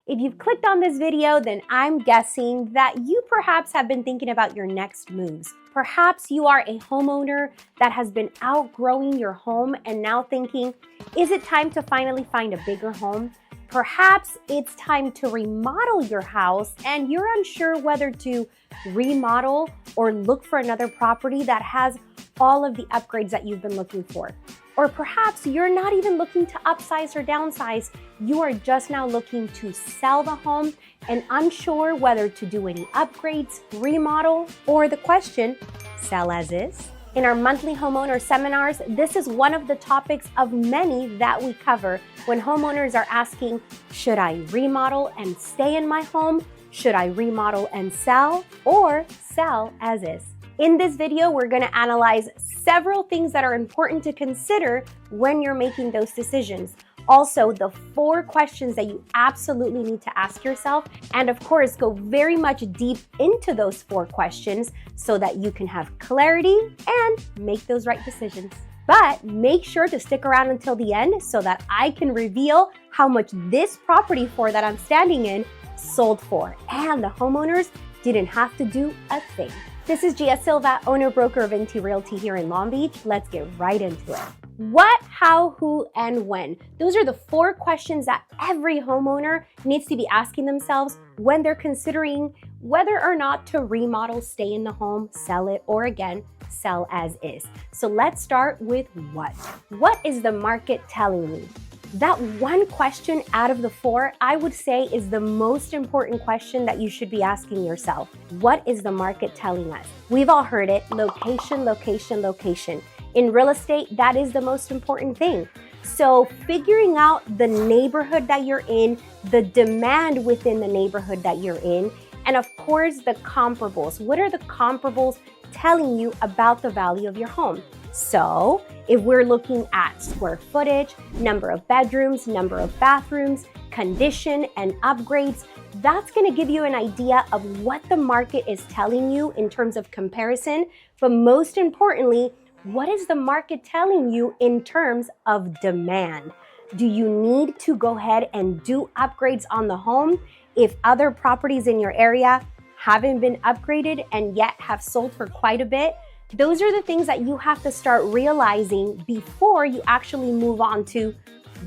If you've clicked on this video, then I'm guessing that you perhaps have been thinking about your next moves. Perhaps you are a homeowner that has been outgrowing your home and now thinking, is it time to finally find a bigger home? Perhaps it's time to remodel your house and you're unsure whether to remodel or look for another property that has all of the upgrades that you've been looking for. Or perhaps you're not even looking to upsize or downsize. You are just now looking to sell the home and unsure whether to do any upgrades, remodel, or the question, sell as is. In our monthly homeowner seminars, this is one of the topics of many that we cover when homeowners are asking, should I remodel and stay in my home? Should I remodel and sell, or sell as is? In this video, we're going to analyze several things that are important to consider when you're making those decisions. Also, the 4 questions that you absolutely need to ask yourself, and of course, go very much deep into those 4 questions so that you can have clarity and make those right decisions. But make sure to stick around until the end so that I can reveal how much this property that I'm standing in sold for, and the homeowners didn't have to do a thing. This is Gia Silva, owner-broker of INTI Realty here in Long Beach. Let's get right into it. What, how, who, and when? Those are the 4 questions that every homeowner needs to be asking themselves when they're considering whether or not to remodel, stay in the home, sell it, or again, sell as is. So let's start with what. What is the market telling me? That one question out of the 4, I would say, is the most important question that you should be asking yourself. What is the market telling us? We've all heard it, location, location, location. In real estate, that is the most important thing. So figuring out the neighborhood that you're in, the demand within the neighborhood that you're in, and of course, the comparables. What are the comparables telling you about the value of your home? So if we're looking at square footage, number of bedrooms, number of bathrooms, condition, and upgrades, that's going to give you an idea of what the market is telling you in terms of comparison. But most importantly, what is the market telling you in terms of demand? Do you need to go ahead and do upgrades on the home if other properties in your area haven't been upgraded and yet have sold for quite a bit? Those are the things that you have to start realizing before you actually move on to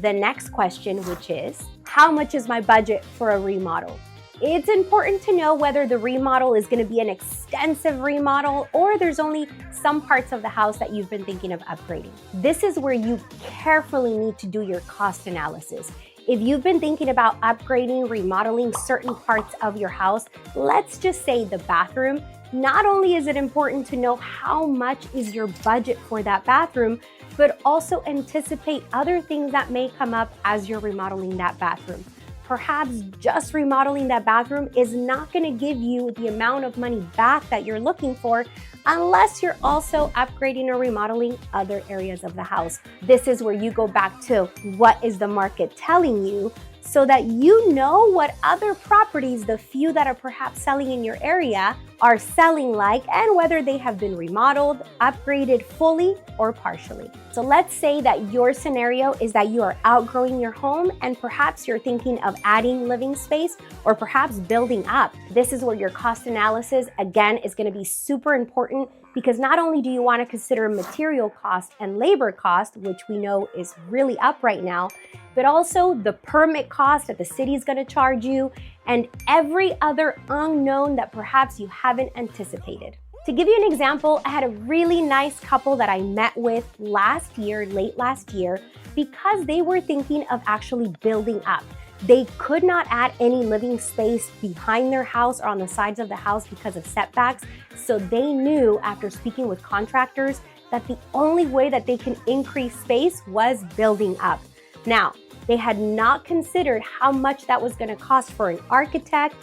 the next question, which is, how much is my budget for a remodel? It's important to know whether the remodel is going to be an extensive remodel or there's only some parts of the house that you've been thinking of upgrading. This is where you carefully need to do your cost analysis. If you've been thinking about upgrading, remodeling certain parts of your house, let's just say the bathroom, not only is it important to know how much is your budget for that bathroom, but also anticipate other things that may come up as you're remodeling that bathroom. Perhaps just remodeling that bathroom is not going to give you the amount of money back that you're looking for unless you're also upgrading or remodeling other areas of the house. This is where you go back to what is the market telling you so that you know what other properties, the few that are perhaps selling in your area, are selling like, and whether they have been remodeled, upgraded fully or partially. So let's say that your scenario is that you are outgrowing your home and perhaps you're thinking of adding living space or perhaps building up. This is where your cost analysis, again, is going to be super important because not only do you want to consider material cost and labor cost, which we know is really up right now, but also the permit cost that the city is going to charge you and every other unknown that perhaps you haven't anticipated. To give you an example, I had a really nice couple that I met with last year, late last year, because they were thinking of actually building up. They could not add any living space behind their house or on the sides of the house because of setbacks. So they knew after speaking with contractors that the only way that they can increase space was building up. Now, they had not considered how much that was going to cost for an architect,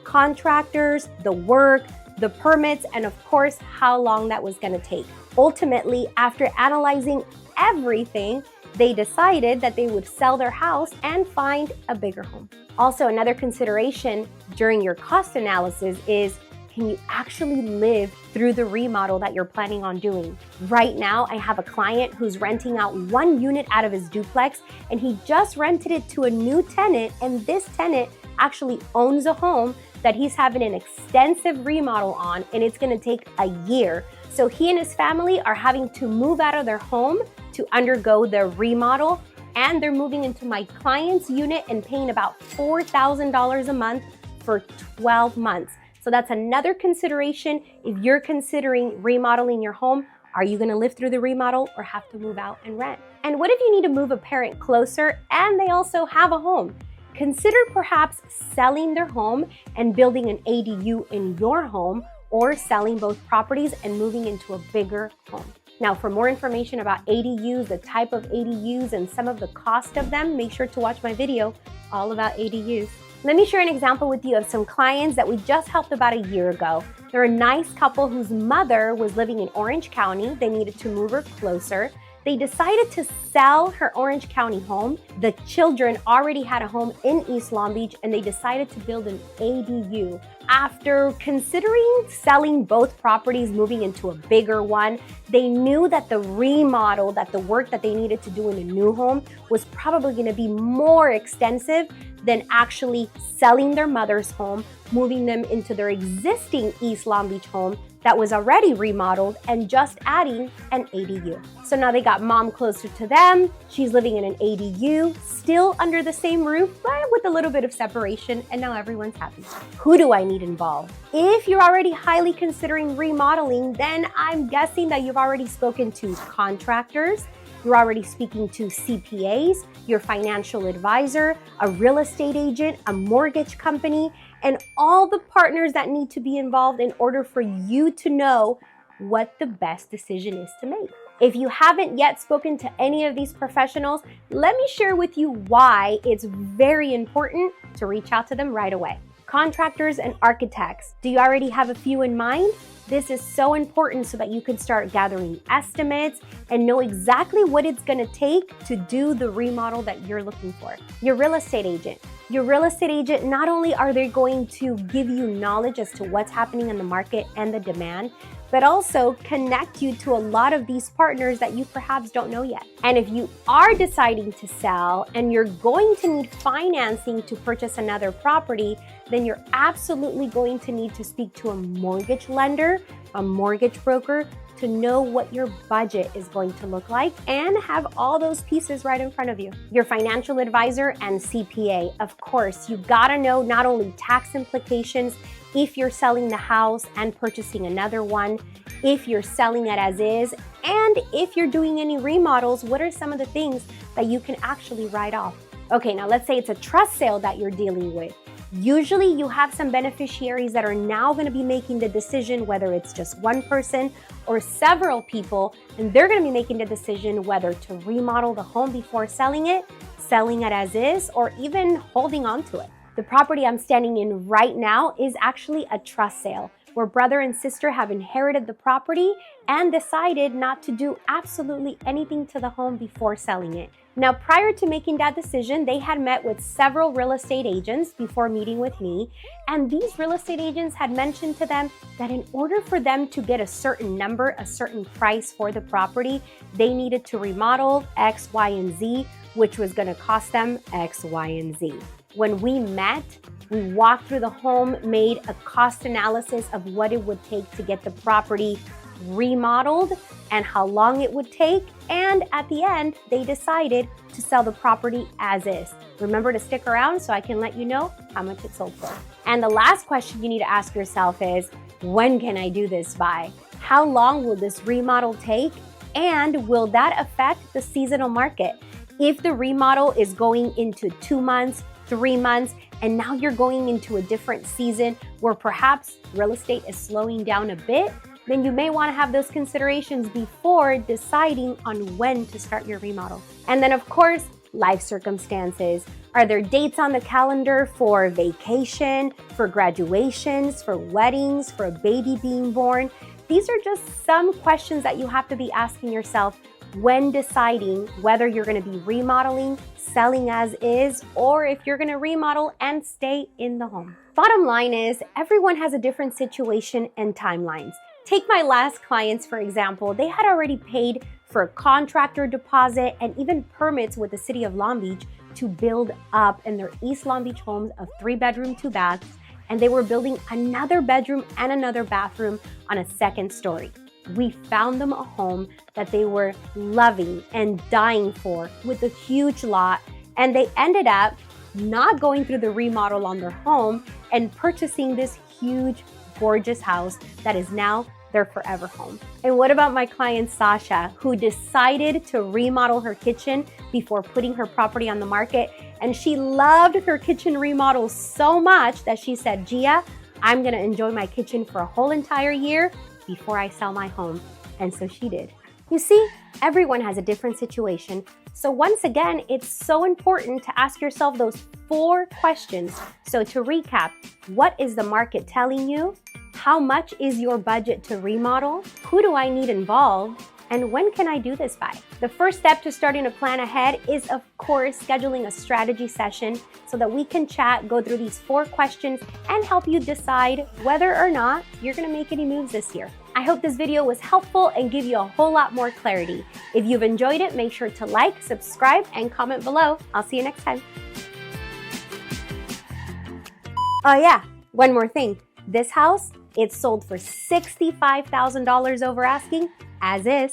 contractors, the work, the permits, and of course, how long that was going to take. Ultimately, after analyzing everything, they decided that they would sell their house and find a bigger home. Also, another consideration during your cost analysis is, can you actually live through the remodel that you're planning on doing? Right now, I have a client who's renting out 1 unit out of his duplex, and he just rented it to a new tenant, and this tenant actually owns a home that he's having an extensive remodel on, and it's gonna take a year. So he and his family are having to move out of their home to undergo the remodel, and they're moving into my client's unit and paying about $4,000 a month for 12 months. So that's another consideration if you're considering remodeling your home. Are you gonna live through the remodel or have to move out and rent? And what if you need to move a parent closer and they also have a home? Consider perhaps selling their home and building an ADU in your home, or selling both properties and moving into a bigger home. Now, for more information about ADUs, the type of ADUs, and some of the cost of them, make sure to watch my video all about ADUs. Let me share an example with you of some clients that we just helped about a year ago. They're a nice couple whose mother was living in Orange County. They needed to move her closer. They decided to sell her Orange County home. The children already had a home in East Long Beach, and they decided to build an ADU. After considering selling both properties, moving into a bigger one, they knew that the remodel, that the work that they needed to do in a new home was probably going to be more extensive than actually selling their mother's home, moving them into their existing East Long Beach home that was already remodeled, and just adding an ADU. So now they got mom closer to them. She's living in an ADU, still under the same roof, but with a little bit of separation, and now everyone's happy. Who do I need involved? If you're already highly considering remodeling, then I'm guessing that you've already spoken to contractors, you're already speaking to CPAs, your financial advisor, a real estate agent, a mortgage company, and all the partners that need to be involved in order for you to know what the best decision is to make. If you haven't yet spoken to any of these professionals, let me share with you why it's very important to reach out to them right away. Contractors and architects, do you already have a few in mind? This is so important so that you can start gathering estimates and know exactly what it's gonna take to do the remodel that you're looking for. Your real estate agent. Your real estate agent, not only are they going to give you knowledge as to what's happening in the market and the demand, but also connect you to a lot of these partners that you perhaps don't know yet. And if you are deciding to sell and you're going to need financing to purchase another property, then you're absolutely going to need to speak to a mortgage lender, a mortgage broker, to know what your budget is going to look like and have all those pieces right in front of you. Your financial advisor and CPA, of course, you gotta know not only tax implications if you're selling the house and purchasing another one, if you're selling it as is, and if you're doing any remodels, what are some of the things that you can actually write off? Okay, now let's say it's a trust sale that you're dealing with. Usually you have some beneficiaries that are now going to be making the decision whether it's just one person or several people, and they're going to be making the decision whether to remodel the home before selling it as is, or even holding on to it. The property I'm standing in right now is actually a trust sale, where brother and sister have inherited the property and decided not to do absolutely anything to the home before selling it. Now, prior to making that decision, they had met with several real estate agents before meeting with me, and these real estate agents had mentioned to them that in order for them to get a certain number, a certain price for the property, they needed to remodel X, Y, and Z, which was going to cost them X, Y, and Z. When we met, we walked through the home, made a cost analysis of what it would take to get the property remodeled and how long it would take, and at the end, they decided to sell the property as is. Remember to stick around so I can let you know how much it sold for. And the last question you need to ask yourself is, when can I do this by? How long will this remodel take? And will that affect the seasonal market? If the remodel is going into 2 months, 3 months, and now you're going into a different season where perhaps real estate is slowing down a bit, then you may want to have those considerations before deciding on when to start your remodel. And then of course, life circumstances. Are there dates on the calendar for vacation, for graduations, for weddings, for a baby being born? These are just some questions that you have to be asking yourself when deciding whether you're going to be remodeling, selling as is, or if you're going to remodel and stay in the home. Bottom line is, everyone has a different situation and timelines. Take my last clients, for example. They had already paid for a contractor deposit and even permits with the city of Long Beach to build up in their East Long Beach homes of 3-bedroom, 2 baths, and they were building another bedroom and another bathroom on a second story. We found them a home that they were loving and dying for with a huge lot, and they ended up not going through the remodel on their home and purchasing this huge, gorgeous house that is now their forever home. And what about my client Sasha, who decided to remodel her kitchen before putting her property on the market? And she loved her kitchen remodel so much that she said, Gia, I'm gonna enjoy my kitchen for a whole entire year before I sell my home. And so she did. You see, everyone has a different situation. So once again, it's so important to ask yourself those 4 questions. So to recap, what is the market telling you? How much is your budget to remodel? Who do I need involved? And when can I do this by? The first step to starting to plan ahead is, of course, scheduling a strategy session so that we can chat, go through these 4 questions, and help you decide whether or not you're gonna make any moves this year. I hope this video was helpful and give you a whole lot more clarity. If you've enjoyed it, make sure to like, subscribe, and comment below. I'll see you next time. Oh yeah, one more thing. This house, it's sold for $65,000 over asking, as is.